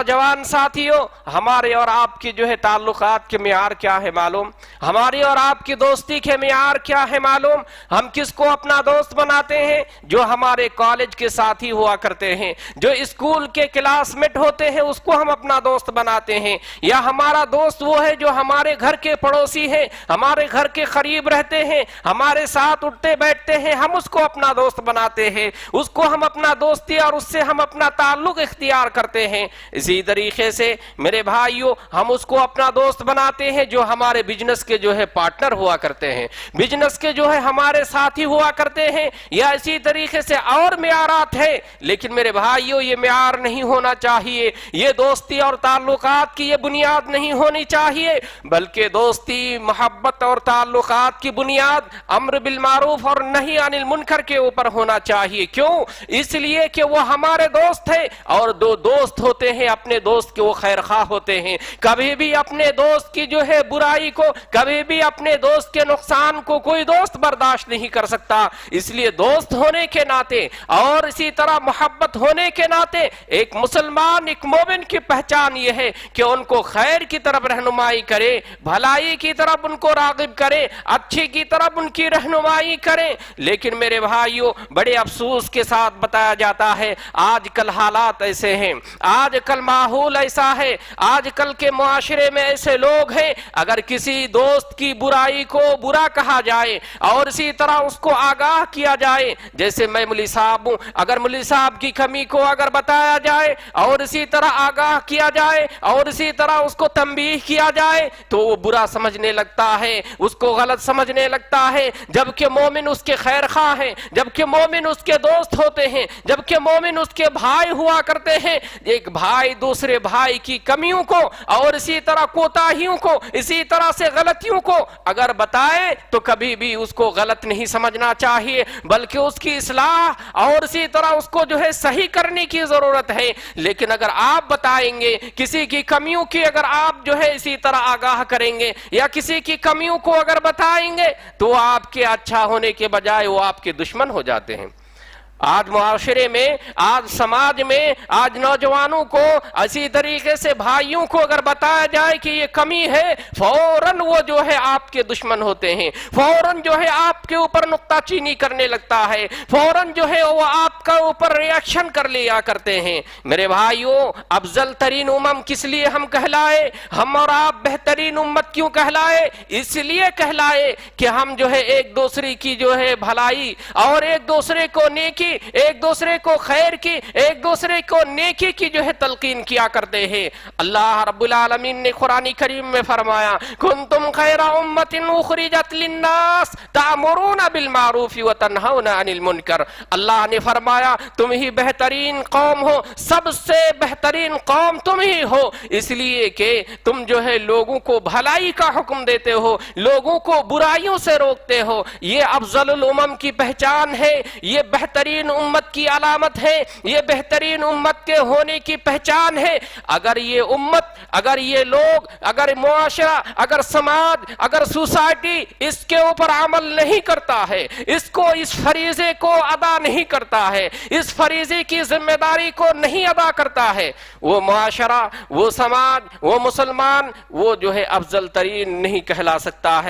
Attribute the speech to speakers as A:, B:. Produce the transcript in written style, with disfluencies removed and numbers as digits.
A: نوجوان ساتھیوں، ہمارے اور آپ کی جو ہے تعلقات کے معیار کیا ہے معلوم؟ ہماری اور آپ کی دوستی کے معیار کیا ہے معلوم؟ ہم کس کو اپنا دوست بناتے ہیں؟ جو ہمارے کالج کے ساتھی ہوا کرتے ہیں، جو اسکول کے کلاس میٹ ہوتے ہیں، اس کو ہم اپنا دوست بناتے ہیں؟ یا ہمارا دوست وہ ہے جو ہمارے گھر کے پڑوسی ہیں، ہمارے گھر کے قریب رہتے ہیں، ہمارے ساتھ اٹھتے بیٹھتے ہیں، ہم اس کو اپنا دوست بناتے ہیں، اس کو ہم اپنا دوستی اور اس سے ہم اپنا تعلق اختیار کرتے ہیں۔ اسی طریقے سے میرے بھائیوں، ہم اس کو اپنا دوست بناتے ہیں جو ہمارے بزنس کے جو ہے پارٹنر ہوا کرتے ہیں، بزنس کے جو ہے ہمارے ساتھی ہوا کرتے ہیں، یا اسی طریقے سے اور معیارات ہیں۔ لیکن میرے بھائیوں، یہ معیار نہیں ہونا چاہیے، یہ دوستی اور تعلقات کی یہ بنیاد نہیں ہونی چاہیے، بلکہ دوستی، محبت اور تعلقات کی بنیاد امر بالمعروف اور نہی عن المنکر کے اوپر ہونا چاہیے۔ کیوں؟ اس لیے کہ وہ ہمارے دوست ہیں، اور دو دوست ہوتے ہیں، اپنے دوست کے وہ خیر خواہ ہوتے ہیں، کبھی بھی اپنے دوست کی جو ہے برائی کو، کبھی بھی اپنے دوست کے نقصان کو کوئی دوست برداشت نہیں کر سکتا۔ اس لیے دوست ہونے کے ناطے اور اسی طرح محبت ہونے کے ناطے ایک مسلمان، ایک مومن کی پہچان یہ ہے کہ ان کو خیر کی طرف رہنمائی کرے، بھلائی کی طرف ان کو راغب کرے، اچھی کی طرف ان کی رہنمائی کرے۔ لیکن میرے بھائیوں، بڑے افسوس کے ساتھ بتایا جاتا ہے، آج کل حالات ایسے ہیں، آج کل ماحول ایسا ہے، آج کل کے معاشرے میں ایسے لوگ ہیں، اگر کسی دوست کی برائی کو برا کہا جائے اور اسی طرح اس کو آگاہ کیا جائے، جیسے میں مولوی صاحب ہوں، اگر مولوی صاحب کی کمی کو اگر بتایا جائے اور اسی طرح آگاہ کیا جائے اور اسی طرح اس کو تنبیہ کیا جائے تو وہ برا سمجھنے لگتا ہے، اس کو غلط سمجھنے لگتا ہے، جبکہ مومن اس کے خیر خواہ ہیں، جبکہ مومن اس کے دوست ہوتے ہیں، جبکہ مومن اس کے بھائی ہوا کرتے ہیں۔ ایک بھائی دوسرے بھائی کی کمیوں کو اور اسی طرح کوتاہیوں کو، اسی طرح سے غلطیوں کو اگر بتائے تو کبھی بھی اس کو غلط نہیں سمجھنا چاہیے، بلکہ اس کی اصلاح اور اسی طرح اس کو جو ہے صحیح کرنے کی ضرورت ہے۔ لیکن اگر آپ بتائیں گے، کسی کی کمیوں کی اگر آپ جو ہے اسی طرح آگاہ کریں گے یا کسی کی کمیوں کو اگر بتائیں گے تو آپ کے اچھا ہونے کے بجائے وہ آپ کے دشمن ہو جاتے ہیں۔ آج معاشرے میں، آج سماج میں، آج نوجوانوں کو اسی طریقے سے بھائیوں کو اگر بتایا جائے کہ یہ کمی ہے، فوراً وہ جو ہے آپ کے دشمن ہوتے ہیں، فوراً جو ہے آپ کے اوپر نکتہ چینی کرنے لگتا ہے، فوراً جو ہے وہ آپ کا اوپر ریاکشن کر لیا کرتے ہیں۔ میرے بھائیوں، افضل ترین امم کس لیے ہم کہلائے؟ ہم اور آپ بہترین امت کیوں کہلائے؟ اس لیے کہلائے کہ ہم جو ہے ایک دوسرے کی جو ہے بھلائی اور ایک دوسرے کو نیکی، ایک دوسرے کو خیر کی، ایک دوسرے کو نیکی کی جو ہے تلقین کیا کرتے ہیں۔ اللہ رب العالمین نے قرآن کریم میں فرمایا، کنتم خیر امت اخرجت للناس تأمرون بالمعروف وتنہون عن المنکر۔ اللہ نے فرمایا تم ہی بہترین قوم ہو، سب سے بہترین قوم تم ہی ہو، اس لیے کہ تم جو ہے لوگوں کو بھلائی کا حکم دیتے ہو، لوگوں کو برائیوں سے روکتے ہو۔ یہ افضل الامم کی پہچان ہے، یہ بہترین امت کی علامت ہے، یہ بہترین امت کے ہونے کی پہچان ہے۔ اگر یہ امت، اگر یہ لوگ، اگر معاشرہ، اگر سماج، اگر سوسائٹی اس کے اوپر عمل نہیں کرتا ہے، اس فریضے کو ادا نہیں کرتا ہے، اس فریضے کی ذمہ داری کو نہیں ادا کرتا ہے، وہ معاشرہ، وہ سماج، وہ مسلمان، وہ جو ہے افضل ترین نہیں کہلا سکتا ہے۔